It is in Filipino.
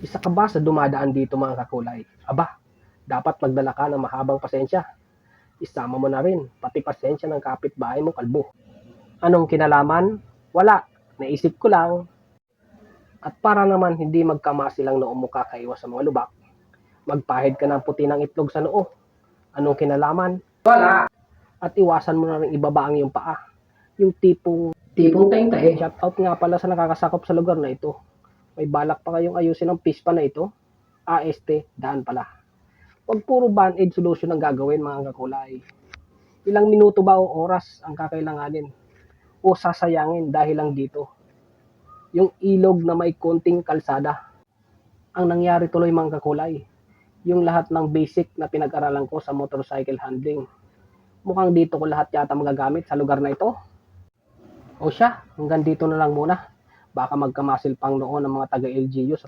Isa ka ba sa dumadaan dito mga kakulay? Aba, dapat magdala ka ng mahabang pasensya. Isama mo na rin, pati pasensya ng kapitbahay mo kalbo. Anong kinalaman? Wala. Naisip ko lang. At para naman hindi magkamasilang noo mo kakaiwas sa mga lubak, magpahid ka ng puti ng itlog sa noo. Anong kinalaman? Wala. At iwasan mo na rin ibaba ang iyong paa. Yung tipong teng-teng. Shout out nga pala sa nakakasakop sa lugar na ito. May balak pa kayong ayusin ang pispa na ito? Daan pala. Huwag puro band-aid solution ang gagawin mga kakulay. Ilang minuto ba o oras ang kakailanganin o sasayangin dahil lang dito? Yung ilog na may konting kalsada. Ang nangyari tuloy mga kakulay, yung lahat ng basic na pinag-aralan ko sa motorcycle handling. Mukhang dito ko lahat yata magagamit sa lugar na ito. O siya, hanggang dito na lang muna. Baka magkamasil pang noon ng mga taga-LGU sa